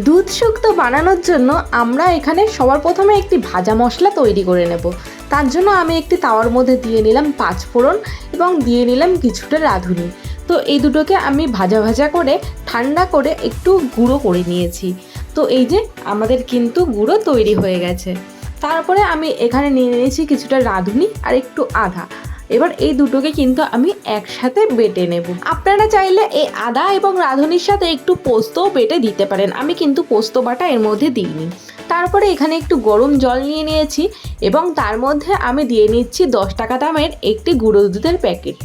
দুধ শুক্তো বানানোর জন্য আমরা এখানে সবার প্রথমে একটি ভাজা মশলা তৈরি করে নেব। তার জন্য আমি একটি তাওয়ার মধ্যে দিয়ে নিলাম পাঁচফোড়ন এবং দিয়ে নিলাম কিছুটা রাঁধুনি। তো এই দুটোকে আমি ভাজা ভাজা করে ঠান্ডা করে একটু গুঁড়ো করে নিয়েছি। তো এই যে আমাদের কিন্তু গুঁড়ো তৈরি হয়ে গেছে। তারপরে আমি এখানে নিয়ে নিয়েছি কিছুটা রাঁধুনি আর একটু আদা। এবার এই দুটোকে কিন্তু আমি একসাথে বেটে নেব। আপনারা চাইলে এই আদা এবং রাঁধুনির সাথে একটু পোস্তও বেটে দিতে পারেন, আমি কিন্তু পোস্ত বাটা এর মধ্যে দিইনি। তারপরে এখানে একটু গরম জল নিয়ে নিয়েছি এবং তার মধ্যে আমি দিয়ে নিচ্ছি 10 টাকা দামের একটি গুঁড়ো দুধের প্যাকেট।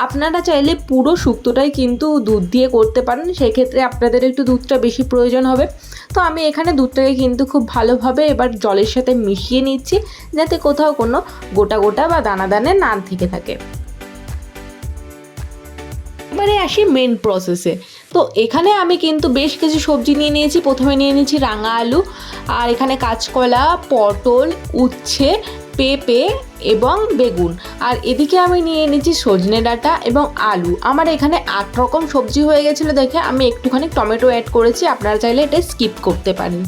আপনারা চাইলে পুরো শুক্তোটাই কিন্তু দুধ দিয়ে করতে পারেন, সেক্ষেত্রে আপনাদের একটু দুধটা বেশি প্রয়োজন হবে। তো আমি এখানে দুধটাকে কিন্তু খুব ভালোভাবে এবার জলের সাথে মিশিয়ে নিচ্ছি, যাতে কোথাও কোনো গোটা গোটা বা দানা দানা না থেকে থাকে। এবারে আসি মেন প্রসেসে। তো এখানে আমি কিন্তু বেশ কিছু সবজি নিয়ে নিয়েছি। প্রথমে নিয়ে নিয়েছি রাঙা আলু, আর এখানে কাঁচকলা, পটল, উচ্ছে, পেঁপে এবং বেগুন, আর এদিকে আমি নিয়ে নিয়েছি সজনে ডাঁটা এবং আলু। আমার এখানে 8 রকম সবজি হয়ে গেছিলো দেখে আমি একটুখানি টমেটো অ্যাড করেছি, আপনারা চাইলে এটা স্কিপ করতে পারেন।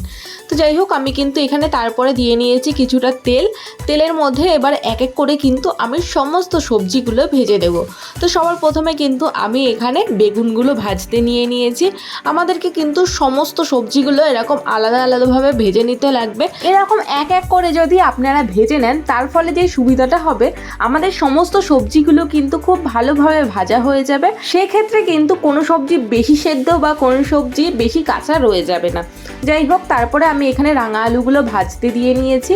তো যাই হোক, আমি কিন্তু এখানে তারপরে দিয়ে নিয়েছি কিছুটা তেল। তেলের মধ্যে এবার এক এক করে কিন্তু আমি সমস্ত সবজিগুলো ভেজে দেব। তো সবার প্রথমে কিন্তু আমি এখানে বেগুনগুলো ভাজতে নিয়ে নিয়েছি। আমাদেরকে কিন্তু সমস্ত সবজিগুলো এরকম আলাদা আলাদাভাবে ভেজে নিতে লাগবে। এরকম এক এক করে যদি আপনারা ভেজে নেন, তার ফলে যে সুবিধাটা হবে, আমাদের সমস্ত সবজিগুলো কিন্তু খুব ভালোভাবে ভাজা হয়ে যাবে। সেক্ষেত্রে কিন্তু কোনো সবজি বেশি সেদ্ধ বা কোনো সবজি বেশি কাঁচা রয়ে যাবে না। যাই হোক, তারপরে আমি এখানে রাঙা আলুগুলো ভাজতে দিয়ে নিয়েছি।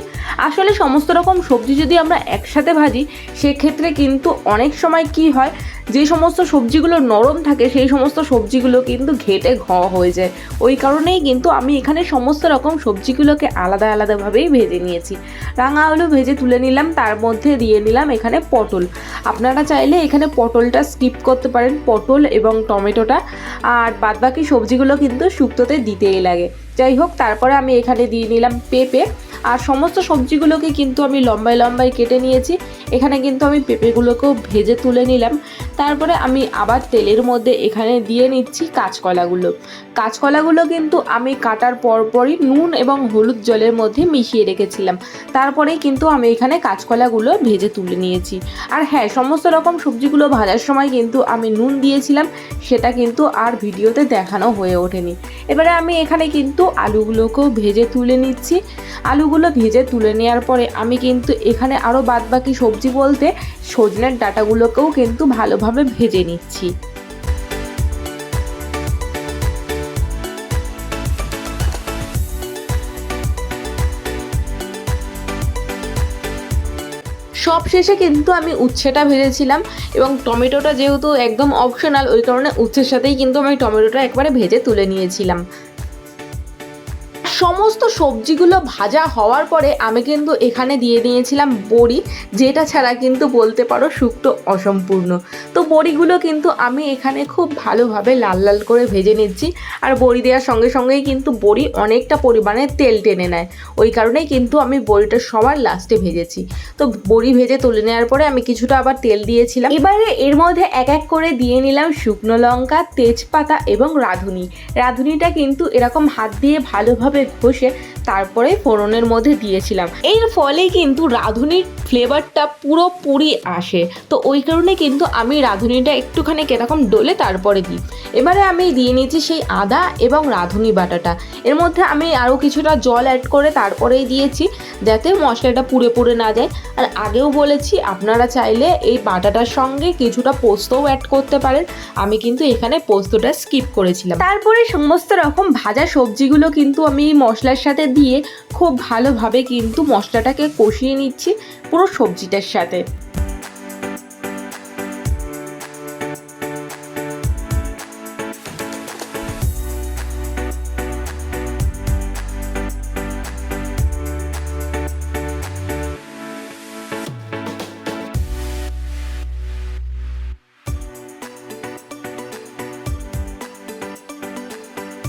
আসলে সমস্ত রকম সবজি যদি আমরা একসাথে ভাজি, সেক্ষেত্রে কিন্তু অনেক সময় কি হয়, যে সমস্ত সবজিগুলো নরম থাকে সেই সমস্ত সবজিগুলো কিন্তু ঘেটে হয়ে যায়। ওই কারণেই কিন্তু আমি এখানে সমস্ত রকম সবজিগুলোকে আলাদা আলাদাভাবেই ভেজে নিয়েছি। রাঙা আলু ভেজে তুলে নিলাম, তার মধ্যে দিয়ে নিলাম এখানে পটল। আপনারা চাইলে এখানে পটলটা স্কিপ করতে পারেন, পটল এবং টমেটোটা, আর বাদবাকি সবজিগুলো কিন্তু শুক্তোতে দিতেই লাগে। যাই হোক, তারপরে আমি এখানে দিয়ে নিলাম পেঁপে, আর সমস্ত সবজিগুলোকে কিন্তু আমি লম্বায় লম্বায় কেটে নিয়েছি। এখানে কিন্তু আমি পেঁপেগুলোকেও ভেজে তুলে নিলাম। তারপরে আমি আবার তেলের মধ্যে এখানে দিয়ে নিচ্ছি কাঁচকলাগুলো। কাঁচকলাগুলো কিন্তু আমি কাটার পরপরই নুন এবং হলুদ জলের মধ্যে মিশিয়ে রেখেছিলাম। তারপরেই কিন্তু আমি এখানে কাঁচকলাগুলো ভেজে তুলে নিয়েছি। আর হ্যাঁ, সমস্ত রকম সবজিগুলো ভাজার সময় কিন্তু আমি নুন দিয়েছিলাম, সেটা কিন্তু আর ভিডিওতে দেখানো হয়ে ওঠেনি। এবারে আমি এখানে কিন্তু আলুগুলোকেও ভেজে তুলে নিচ্ছি। আলুগুলো ভেজে তুলে নেওয়ার পরে আমি কিন্তু এখানে আরও বাদবাকি সবজি বলতে সজনের ডাঁটাগুলোকেও কিন্তু ভালোভাবে ভেজে নিচ্ছি। সব শেষে কিন্তু আমি উচ্ছেটা ভেজেছিলাম, এবং টমেটোটা যেহেতু একদম অপশনাল, ওই কারণে উচ্ছের সাথেই কিন্তু আমি টমেটোটা একবারে ভেজে তুলে নিয়েছিলাম। সমস্ত সবজিগুলো ভাজা হওয়ার পরে আমি কিন্তু এখানে দিয়ে দিয়েছিলাম বড়ি, যেটা ছাড়া কিন্তু বলতে পারো শুক্তো অসম্পূর্ণ। তো বড়িগুলো কিন্তু আমি এখানে খুব ভালোভাবে লাল লাল করে ভেজে নিচ্ছি। আর বড়ি দেওয়ার সঙ্গে সঙ্গেই কিন্তু বড়ি অনেকটা পরিমাণে তেল টেনে নেয়, ওই কারণেই কিন্তু আমি বড়িটা সবার লাস্টে ভেজেছি। তো বড়ি ভেজে তুলে নেওয়ার পরে আমি কিছুটা আবার তেল দিয়েছিলাম। এবারে এর মধ্যে এক এক করে দিয়ে নিলাম শুকনো লঙ্কা, তেজপাতা এবং রাঁধুনি। রাঁধুনিটা কিন্তু এরকম হাত দিয়ে ভালোভাবে ঘষে তারপরে ফোড়নের মধ্যে দিয়েছিলাম। এর ফলে কিন্তু রাঁধুনির ফ্লেভারটা পুরোপুরি আসে। তো ওই কারণে কিন্তু আমি রাঁধুনিটা একটুখানি এরকম ডলে তারপরে দিই। এবারে আমি দিয়ে নিয়েছি সেই আদা এবং রাঁধুনি বাটাটা। এর মধ্যে আমি আরও কিছুটা জল অ্যাড করে তারপরেই দিয়েছি, যাতে মশলাটা পুড়ে পুড়ে না যায়। আর আগেও বলেছি, আপনারা চাইলে এই বাটাটার সঙ্গে কিছুটা পোস্তও অ্যাড করতে পারেন, আমি কিন্তু এখানে পোস্তটা স্কিপ করেছিলাম। তারপরে সমস্ত রকম ভাজা সবজিগুলো কিন্তু আমি মশলার সাথে দিয়ে খুব ভালোভাবে কিন্তু মশলাটাকে কষিয়ে নিচ্ছি পুরো সবজিটার সাথে।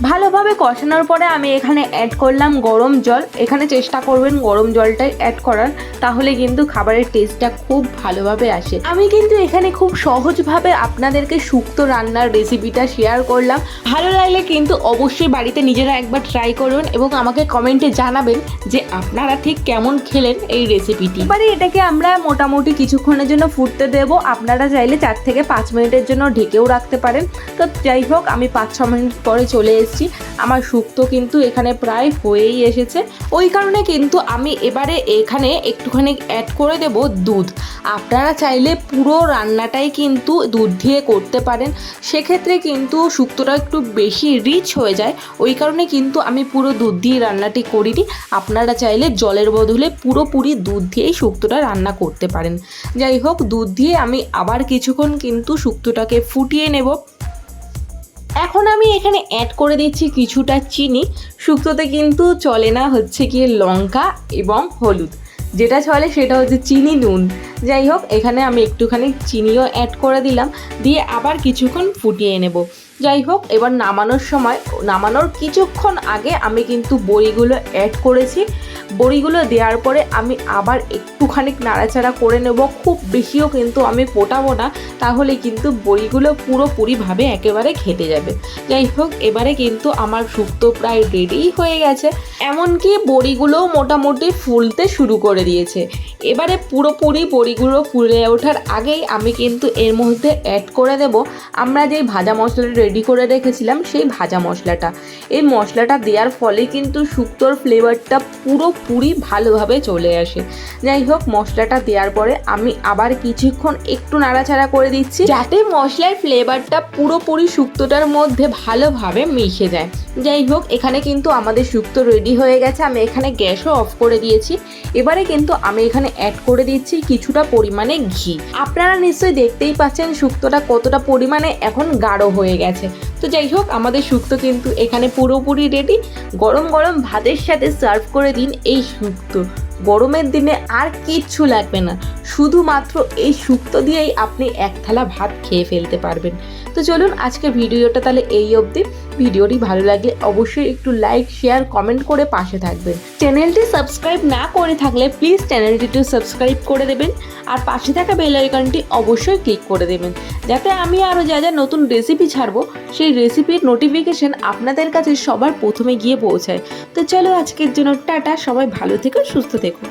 ভালোভাবে কষানোর পরে আমি এখানে অ্যাড করলাম গরম জল। এখানে চেষ্টা করবেন গরম জলটাই অ্যাড করার, তাহলে কিন্তু খাবারের টেস্টটা খুব ভালোভাবে আসে। আমি কিন্তু এখানে খুব সহজভাবে আপনাদেরকে শুক্তো রান্নার রেসিপিটা শেয়ার করলাম। ভালো লাগলে কিন্তু অবশ্যই বাড়িতে নিজেরা একবার ট্রাই করবেন এবং আমাকে কমেন্টে জানাবেন যে আপনারা ঠিক কেমন খেলেন এই রেসিপিটি। এবারে এটাকে আমরা মোটামুটি কিছুক্ষণের জন্য ফুটতে দেবো। আপনারা চাইলে 4 থেকে 5 মিনিটের জন্য ঢেকেও রাখতে পারেন। তো যাই হোক, আমি 5-6 মিনিট পরে চলে এসেছি। আমার শুক্তো কিন্তু এখানে প্রায় হয়েই এসেছে। ওই কারণে কিন্তু আমি এবারে এখানে একটুখানি অ্যাড করে দেব দুধ। আপনারা চাইলে পুরো রান্নাটাই কিন্তু দুধ দিয়ে করতে পারেন, সেক্ষেত্রে কিন্তু শুক্তোটা একটু বেশি রিচ হয়ে যায়। ওই কারণে কিন্তু আমি পুরো দুধ দিয়ে রান্নাটি করিনি। আপনারা চাইলে জলের বদলে পুরোপুরি দুধ দিয়েই শুক্তোটা রান্না করতে পারেন। যাই হোক, দুধ দিয়ে আমি আবার কিছুক্ষণ কিন্তু শুক্তোটাকে ফুটিয়ে নেব। এখন আমি এখানে অ্যাড করে দিচ্ছি কিছুটা চিনি। শুক্তোতে কিন্তু চলে না হচ্ছে গিয়ে লঙ্কা এবং হলুদ, যেটা চলে সেটা হচ্ছে চিনি নুন। যাই হোক, এখানে আমি একটুখানি চিনিও অ্যাড করে দিলাম, দিয়ে আবার কিছুক্ষণ ফুটিয়ে নেব। যাই হোক, এবার নামানোর কিছুক্ষণ আগে আমি কিন্তু বড়িগুলো অ্যাড করেছি। বড়িগুলো দেওয়ার পরে আমি আবার একটুখানি নাড়াচাড়া করে নেব। খুব বেশিও কিন্তু আমি ফোটাবো না, তাহলে কিন্তু বড়িগুলো পুরোপুরিভাবে একেবারে ঘেটে যাবে। যাই হোক, এবারে কিন্তু আমার শুক্তো প্রায় রেডি হয়ে গেছে, এমনকি বড়িগুলোও মোটামুটি ফুলতে শুরু করে দিয়েছে। এবারে পুরোপুরি বড়িগুলো ফুলে ওঠার আগেই আমি কিন্তু এর মধ্যে অ্যাড করে দেব আমরা যেই ভাজা মশলাটা রেডি করে রেখেছিলাম, সেই ভাজা মশলাটা। এই মশলাটা দেওয়ার ফলে কিন্তু শুক্তোর ফ্লেভারটা পুরোপুরি ভালোভাবে চলে আসে। যাই হোক, মশলাটা দেওয়ার পরে আমি আবার কিছুক্ষণ একটু নাড়াচাড়া করে দিচ্ছি, যাতে মশলার ফ্লেভারটা পুরোপুরি শুক্তোটার মধ্যে ভালোভাবে মিশে যায়। যাই হোক, এখানে কিন্তু আমাদের শুক্তো রেডি হয়ে গেছে। আমি এখানে গ্যাসও অফ করে দিয়েছি। এবারে কিন্তু আমি এখানে অ্যাড করে দিচ্ছি কিছুটা পরিমাণে ঘি। আপনারা নিশ্চয়ই দেখতেই পাচ্ছেন শুক্তোটা কতটা পরিমাণে এখন গাঢ় হয়ে গেছে। তো যাই হোক, আমাদের শুক্তো কিন্তু এখানে পুরোপুরি রেডি। গরম গরম ভাতের সাথে সার্ভ করে দিন এই শুক্তো। গরমের দিনে আর কিচ্ছু লাগবে না, শুধুমাত্র এই শুক্তো দিয়েই আপনি এক থালা ভাত খেয়ে ফেলতে পারবেন। তো চলুন, আজকের ভিডিওটা তাহলে এই অবধি। ভিডিওটি ভালো লাগলে অবশ্যই একটু লাইক, শেয়ার, কমেন্ট করে পাশে থাকবেন। চ্যানেলটি সাবস্ক্রাইব না করে থাকলে প্লিজ চ্যানেলটি সাবস্ক্রাইব করে দেবেন, আর পাশে থাকা বেল আইকনটি অবশ্যই ক্লিক করে দেবেন, যাতে আমি আরও যা যা নতুন রেসিপি ছাড়বো সেই রেসিপির নোটিফিকেশন আপনাদের কাছে সবার প্রথমে গিয়ে পৌঁছায়। তো চলো, আজকের জন্য টাটা। সবাই ভালো থেকো, সুস্থ থেকো।